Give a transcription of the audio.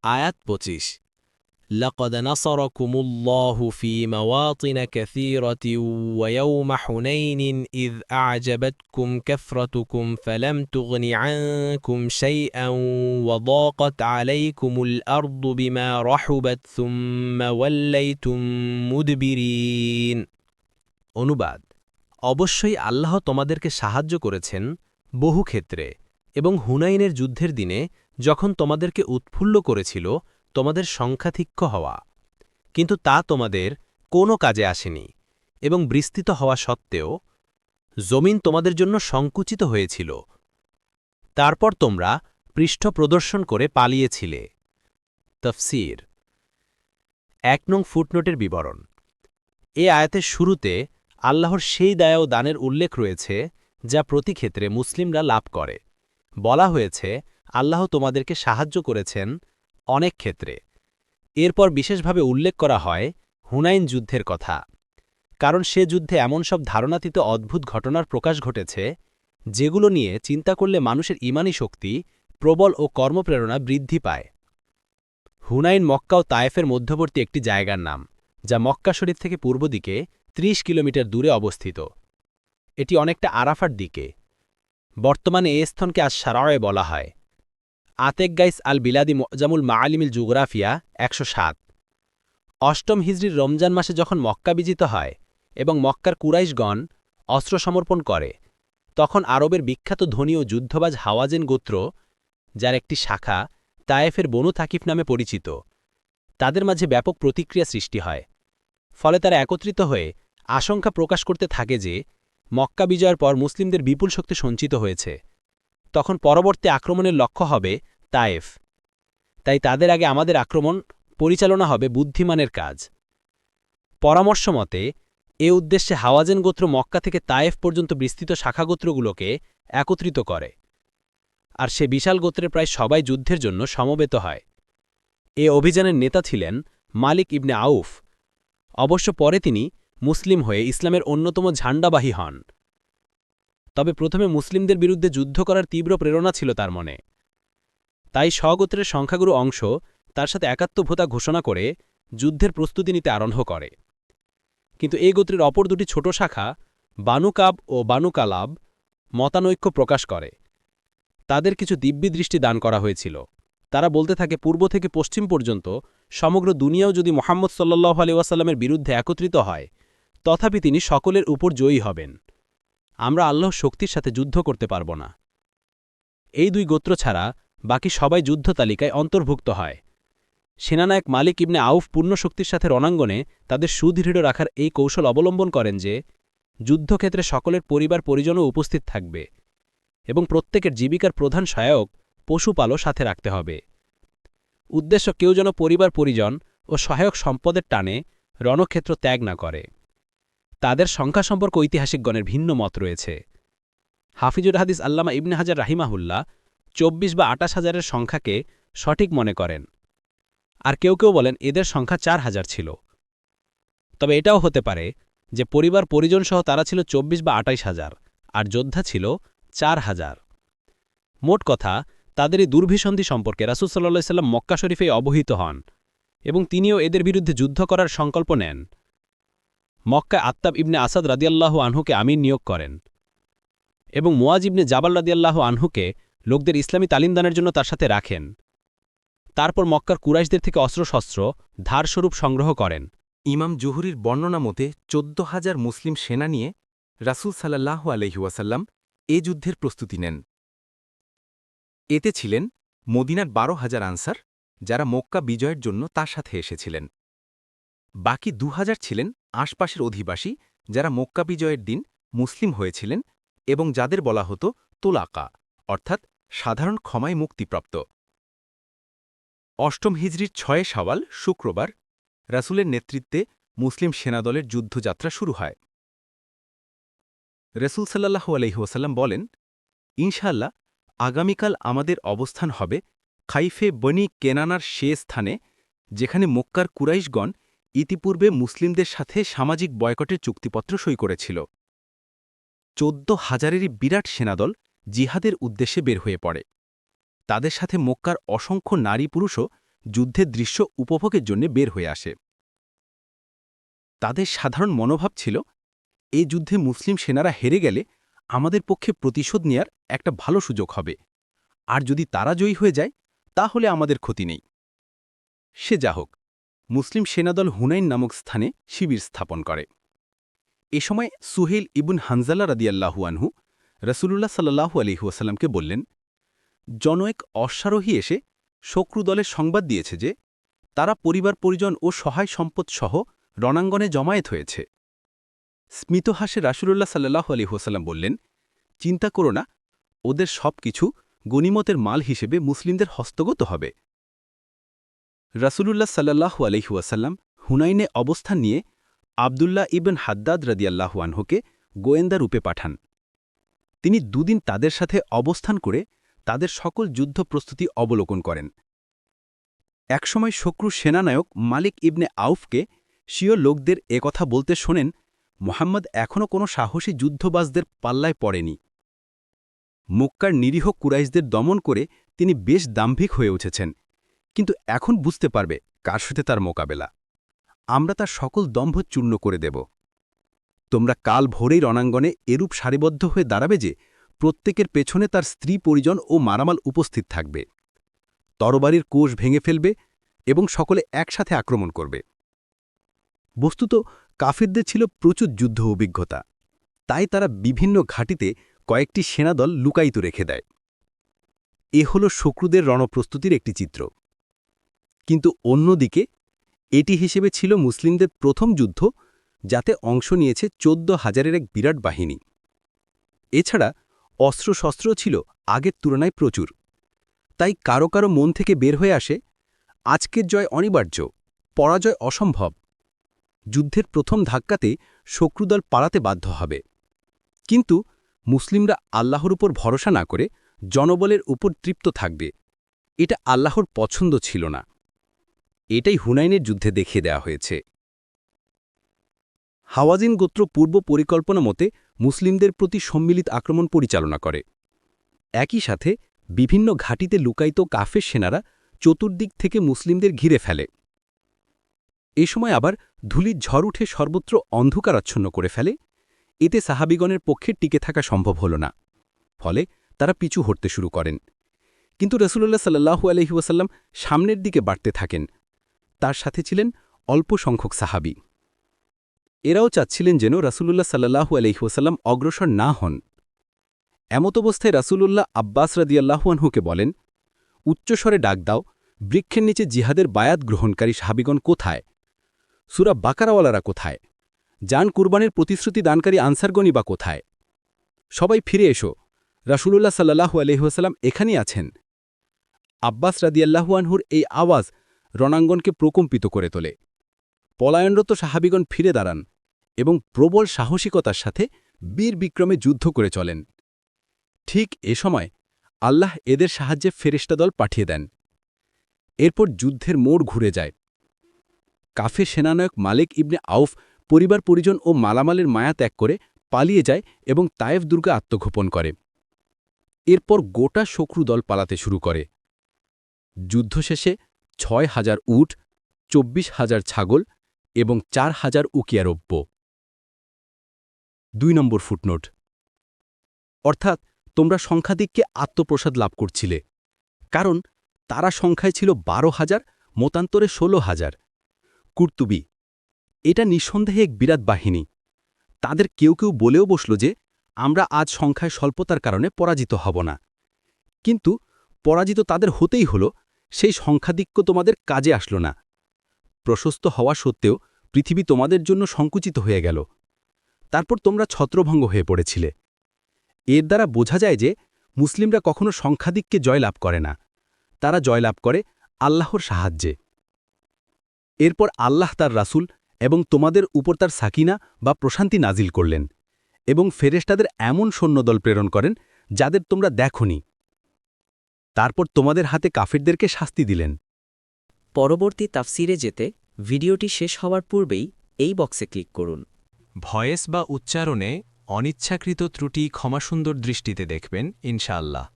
আয়াত ২৫ لقد نصركم الله في مواطن كثيرة ويوم حنين إذ أعجبتكم كثرتكم فلم تغن عنكم شيئا وضاقت عليكم الأرض بما رحبت ثم وليتم مدبرين অনুবাদ অবশ্যই আল্লাহ তোমাদেরকে সাহায্য করেছেন বহু ক্ষেত্রে এবং হুনাইনের যুদ্ধের দিনে যখন তোমাদেরকে উৎফুল্ল করেছিল তোমাদের সংখ্যাধিক্য হওয়া কিন্তু তা তোমাদের কোনো কাজে আসেনি এবং বিস্তৃত হওয়া সত্ত্বেও জমিন তোমাদের জন্য সংকুচিত হয়েছিল তারপর তোমরা পৃষ্ঠ প্রদর্শন করে পালিয়েছিলে তফসির ১ নং ফুটনোটের বিবরণ এ আয়াতের শুরুতে আল্লাহর সেই দয়া ও দানের উল্লেখ রয়েছে যা প্রতি ক্ষেত্রে মুসলিমরা লাভ করে বলা হয়েছে আল্লাহ তোমাদেরকে সাহায্য করেছেন অনেক ক্ষেত্রে এরপর বিশেষভাবে উল্লেখ করা হয় হুনাইন যুদ্ধের কথা কারণ সে যুদ্ধে এমন সব ধারণাতীত অদ্ভুত ঘটনার প্রকাশ ঘটেছে যেগুলো নিয়ে চিন্তা করলে মানুষের ইমানি শক্তি প্রবল ও কর্মপ্রেরণা বৃদ্ধি পায় হুনাইন মক্কা ও তায়েফের মধ্যবর্তী একটি জায়গার নাম যা মক্কা শরীফ থেকে পূর্ব দিকে ৩০ কিলোমিটার দূরে অবস্থিত এটি অনেকটা আরাফার দিকে বর্তমানে এ স্থানকে আশ-শারায়ে বলা হয় আতেক-গাইস আল-বিলাদি মুজামুল মাআলিমিল জুগরাফিয়া ১০৭ অষ্টম হিজরির রমজান মাসে যখন মক্কা বিজিত হয় এবং মক্কার কুরাইশগণ অস্ত্র সমর্পণ করে তখন আরবের বিখ্যাত ধনী ও যুদ্ধবাজ হাওয়াজেন গোত্র যার একটি শাখা তায়েফের বনু থাকিফ নামে পরিচিত তাদের মাঝে ব্যাপক প্রতিক্রিয়া সৃষ্টি হয় ফলে তারা একত্রিত হয়ে আশঙ্কা প্রকাশ করতে থাকে যে মক্কা বিজয়ের পর মুসলিমদের বিপুল শক্তি সঞ্চিত হয়েছে তখন পরবর্তী আক্রমণের লক্ষ্য হবে তায়েফ তাই তাদের আগে আমাদের আক্রমণ পরিচালনা হবে বুদ্ধিমানের কাজ পরামর্শ মতে এ উদ্দেশ্যে হাওয়াজেন গোত্র মক্কা থেকে তায়েফ পর্যন্ত বিস্তৃত শাখাগোত্রগুলোকে একত্রিত করে আর সে বিশাল গোত্রের প্রায় সবাই যুদ্ধের জন্য সমবেত হয় এ অভিযানের নেতা ছিলেন মালিক ইবনে আউফ অবশ্য পরে তিনি মুসলিম হয়ে ইসলামের অন্যতম ঝান্ডাবাহী হন তবে প্রথমে মুসলিমদের বিরুদ্ধে যুদ্ধ করার তীব্র প্রেরণা ছিল তার মনে তাই স্বগোত্রের সংখ্যাগুরু অংশ তার সাথে একাত্মভূতা ঘোষণা করে যুদ্ধের প্রস্তুতি নিতে আরম্ভ করে কিন্তু এই গোত্রের অপর দুটি ছোট শাখা বানু কাব ও বানু কালাব মতানৈক্য প্রকাশ করে তাদের কিছু দিব্যি দৃষ্টি দান করা হয়েছিল তারা বলতে থাকে পূর্ব থেকে পশ্চিম পর্যন্ত সমগ্র দুনিয়াও যদি মোহাম্মদ সাল্লাল্লাহু আলাইহি ওয়াসাল্লামের বিরুদ্ধে একত্রিত হয় তথাপি তিনি সকলের উপর জয়ী হবেন আমরা আল্লাহর শক্তির সাথে যুদ্ধ করতে পারব না এই দুই গোত্র ছাড়া বাকি সবাই যুদ্ধ তালিকায় অন্তর্ভুক্ত হয় সেনানায়ক মালিক ইবনে আউফ পূর্ণ শক্তির সাথে রণাঙ্গনে তাদের সুদৃঢ় রাখার এই কৌশল অবলম্বন করেন যে যুদ্ধক্ষেত্রে সকলের পরিবার পরিজনও উপস্থিত থাকবে এবং প্রত্যেকের জীবিকার প্রধান সহায়ক পশুপালও সাথে রাখতে হবে উদ্দেশ্য কেউ যেন পরিবার পরিজন ও সহায়ক সম্পদের টানে রণক্ষেত্র ত্যাগ না করে তাদের সংখ্যা সম্পর্কে ঐতিহাসিকগণের ভিন্ন মত রয়েছে হাফিজুল হাদিস আল্লামা ইবনে হাজার রাহিমাহুল্লাহ ২৪ বা ২৮ হাজারের সংখ্যাকে সঠিক মনে করেন আর কেউ কেউ বলেন এদের সংখ্যা ৪,০০০ ছিল তবে এটাও হতে পারে যে পরিবার পরিজন সহ তারা ছিল ২৪ বা ২৮ হাজার আর যোদ্ধা ছিল ৪,০০০ মোট কথা তাদের এই দুর্ভিসন্ধি সম্পর্কে রাসূল সাল্লাল্লাহু আলাইহি ওয়াসাল্লাম মক্কা শরীফে অবহিত হন এবং তিনিও এদের বিরুদ্ধে যুদ্ধ করার সংকল্প নেন মক্কায় আত্তাব ইবনে আসাদ রাদিয়াল্লাহু আনহুকে আমির নিয়োগ করেন এবং মুয়াজ ইবনে জাবাল রাদিয়াল্লাহু আনহুকে লোকদের ইসলামী তালিমদানের জন্য তার সাথে রাখেন তারপর মক্কার কুরাইশদের থেকে অস্ত্রশস্ত্র ধারস্বরূপ সংগ্রহ করেন ইমাম জুহরির বর্ণনা মতে ১৪,০০০ মুসলিম সেনা নিয়ে রাসূল সাল্লাল্লাহু আলাইহি ওয়াসাল্লাম এ যুদ্ধের প্রস্তুতি নেন এতে ছিলেন মদিনার ১২,০০০ আনসার যারা মক্কা বিজয়ের জন্য তার সাথে এসেছিলেন বাকি ২,০০০ ছিলেন আশপাশের অধিবাসী যারা মক্কা বিজয়ের দিন মুসলিম হয়েছিলেন এবং যাদের বলা হতো তোলাকা অর্থাৎ সাধারণ ক্ষমায় মুক্তিপ্রাপ্ত অষ্টম হিজরির ৬ শাওয়াল শুক্রবার রাসূলের নেতৃত্বে মুসলিম সেনাদলের যুদ্ধযাত্রা শুরু হয় রাসূল সাল্লাল্লাহু আলাইহি ওয়াসাল্লাম বলেন ইনশাআল্লাহ আগামীকাল আমাদের অবস্থান হবে খাইফে বনি কেনানার সে স্থানে যেখানে মক্কার কুরাইশগণ ইতিপূর্বে মুসলিমদের সাথে সামাজিক বয়কটের চুক্তিপত্র সই করেছিল ১৪,০০০-এরই বিরাট সেনাদল জিহাদের উদ্দেশ্যে বের হয়ে পড়ে তাদের সাথে মক্কার অসংখ্য নারী পুরুষও যুদ্ধের দৃশ্য উপভোগের জন্য বের হয়ে আসে। তাদের সাধারণ মনোভাব ছিল, এই যুদ্ধে মুসলিম সেনারা হেরে গেলে আমাদের পক্ষে প্রতিশোধ নেয়ার একটা ভালো সুযোগ হবে, আর যদি তারা জয়ী হয়ে যায় তাহলে আমাদের ক্ষতি নেই। সে যা হোক, মুসলিম সেনাদল হুনাইন নামক স্থানে শিবির স্থাপন করে। এ সময় সুহেল ইবুন হানজালা রাদিয়াল্লাহু আনহু রাসূলুল্লাহ সাল্লাল্লাহু আলাইহি ওয়াসাল্লামকে বললেন, জনয়েক অশ্বারোহী এসে শত্রু দলের সংবাদ দিয়েছে যে তারা পরিবার পরিজন ও সহায় সম্পদ সহ রণাঙ্গনে জমায়েত হয়েছে। স্মিতহাসে রাসূলুল্লাহ সাল্লাল্লাহু আলাইহি ওয়াসাল্লাম বললেন, চিন্তা করো না, ওদের সবকিছু গনিমতের মাল হিসেবে মুসলিমদের হস্তগত হবে। রাসূলুল্লাহ সাল্লাল্লাহু আলাইহি ওয়াসাল্লাম হুনাইনে অবস্থান নিয়ে আবদুল্লাহ ইবন হাদ্দাদ রাদিয়াল্লাহু আনহুকে গোয়েন্দা রূপে পাঠান। তিনি দুদিন তাদের সাথে অবস্থান করে তাদের সকল যুদ্ধ প্রস্তুতি অবলোকন করেন। একসময় শত্রু সেনানায়ক মালিক ইবনে আউফকে স্বীয় লোকদের একথা বলতে শোনেন, মুহাম্মদ এখনও কোনো সাহসী যুদ্ধবাজদের পাল্লায় পড়েনি। মক্কার নিরীহ কুরাইশদের দমন করে তিনি বেশ দাম্ভিক হয়ে উঠেছেন, কিন্তু এখন বুঝতে পারবে কার সাথে তার মোকাবেলা। আমরা তার সকল দম্ভ চূর্ণ করে দেব। তোমরা কাল ভোরেই রণাঙ্গনে এরূপ সারিবদ্ধ হয়ে দাঁড়াবে যে প্রত্যেকের পেছনে তার স্ত্রী পরিজন ও মারামাল উপস্থিত থাকবে। তরবারির কোষ ভেঙে ফেলবে এবং সকলে একসাথে আক্রমণ করবে। বস্তুত কাফিরদের ছিল প্রচুর যুদ্ধ অভিজ্ঞতা, তাই তারা বিভিন্ন ঘাঁটিতে কয়েকটি সেনাদল লুকায়িত রেখে দেয়। এ হল শত্রুদের রণপ্রস্তুতির একটি চিত্র। কিন্তু অন্যদিকে এটি হিসেবে ছিল মুসলিমদের প্রথম যুদ্ধ, যাতে অংশ নিয়েছে 14,000-এর এক বিরাট বাহিনী। এছাড়া অস্ত্রশস্ত্র ছিল আগের তুলনায় প্রচুর। তাই কারো কারো মন থেকে বের হয়ে আসে, আজকের জয় অনিবার্য, পরাজয় অসম্ভব। যুদ্ধের প্রথম ধাক্কাতে শত্রুদল পালাতে বাধ্য হবে। কিন্তু মুসলিমরা আল্লাহর উপর ভরসা না করে জনবলের উপর তৃপ্ত থাকবে, এটা আল্লাহর পছন্দ ছিল না। এটাই হুনাইনের যুদ্ধে দেখিয়ে দেওয়া হয়েছে। হাওয়াজিন গোত্র পূর্ব পরিকল্পনা মতে মুসলিমদের প্রতি সম্মিলিত আক্রমণ পরিচালনা করে। একই সাথে বিভিন্ন ঘাঁটিতে লুকায়িত কাফের সেনারা চতুর্দিক থেকে মুসলিমদের ঘিরে ফেলে। এ সময় আবার ধূলির ঝড় উঠে সর্বত্র অন্ধকারাচ্ছন্ন করে ফেলে। এতে সাহাবিগণের পক্ষে টিকে থাকা সম্ভব হল না, ফলে তারা পিছু হটতে শুরু করেন। কিন্তু রাসূলুল্লাহ সাল্লাল্লাহু আলাইহি ওয়াসাল্লাম সামনের দিকে বাড়তে থাকেন। তার সাথে ছিলেন অল্প সংখ্যক সাহাবী। এরাও চাচ্ছিলেন যেন রাসূলুল্লাহ সাল্লাল্লাহু আলাইহি ওয়াসাল্লাম অগ্রসর না হন। এমত অবস্থায় রাসূলুল্লাহ আব্বাস রাদিয়াল্লাহু আনহুকে বলেন, উচ্চস্বরে ডাক দাও, বৃক্ষের নিচে জিহাদের বায়াত গ্রহণকারী সাহাবীগণ কোথায়? সূরা বাকারাওয়ালারা কোথায়? জান কুরবানির প্রতিশ্রুতি দানকারী আনসারগণই বা কোথায়? সবাই ফিরে এসো, রাসূলুল্লাহ সাল্লাল্লাহু আলাইহি ওয়াসাল্লাম এখানেই আছেন। আব্বাস রাদিয়াল্লাহু আনহুর এই আওয়াজ রণাঙ্গনকে প্রকম্পিত করে তোলে। পলায়নরত সাহাবীগণ ফিরে দাঁড়ান এবং প্রবল সাহসিকতার সাথে বীর বিক্রমে যুদ্ধ করে চলেন। ঠিক এ সময় আল্লাহ এদের সাহায্যে ফেরেশতাদল পাঠিয়ে দেন। এরপর যুদ্ধের মোড় ঘুরে যায়। কাফের সেনানায়ক মালিক ইবনে আউফ পরিবার পরিজন ও মালামালের মায়া ত্যাগ করে পালিয়ে যায় এবং তায়েফ দুর্গে আত্মগোপন করে। এরপর গোটা শত্রু দল পালাতে শুরু করে। যুদ্ধ শেষে 6,000 উট, 24,000 ছাগল এবং 4,000 উকিয়া রৌপ্য। 2 নম্বর ফুটনোট। অর্থাৎ তোমরা সংখ্যাধিক্যে আত্মপ্রসাদ লাভ করছিলে, কারণ তারা সংখ্যায় ছিল 12,000, মতান্তরে 16,000। কুর্তুবী, এটা নিঃসন্দেহে এক বিরাট বাহিনী। তাদের কেউ কেউ বলেও বসল যে আমরা আজ সংখ্যায় স্বল্পতার কারণে পরাজিত হব না। কিন্তু পরাজিত তাদের হতেই হল, সেই সংখ্যাধিক্য তোমাদের কাজে আসলো না। প্রশস্ত হওয়া সত্ত্বেও পৃথিবী তোমাদের জন্য সংকুচিত হয়ে গেল। তারপর তোমরা ছত্রভঙ্গ হয়ে পড়েছিলে। এর দ্বারা বোঝা যায় যে মুসলিমরা কখনো সংখ্যাধিক্যে জয়লাভ করে না, তারা জয়লাভ করে আল্লাহর সাহায্যে। এরপর আল্লাহ তার রাসূল এবং তোমাদের উপর তার সাকিনা বা প্রশান্তি নাজিল করলেন এবং ফেরেশতাদের এমন সৈন্যদল প্রেরণ করেন যাদের তোমরা দেখোনি। তারপর তোমাদের হাতে কাফিরদেরকে শাস্তি দিলেন। পরবর্তী তাফসিরে যেতে ভিডিওটি শেষ হওয়ার পূর্বেই এই বক্সে ক্লিক করুন। ভয়েস বা উচ্চারণে অনিচ্ছাকৃত ত্রুটি ক্ষমাসুন্দর দৃষ্টিতে দেখবেন ইনশাআল্লাহ।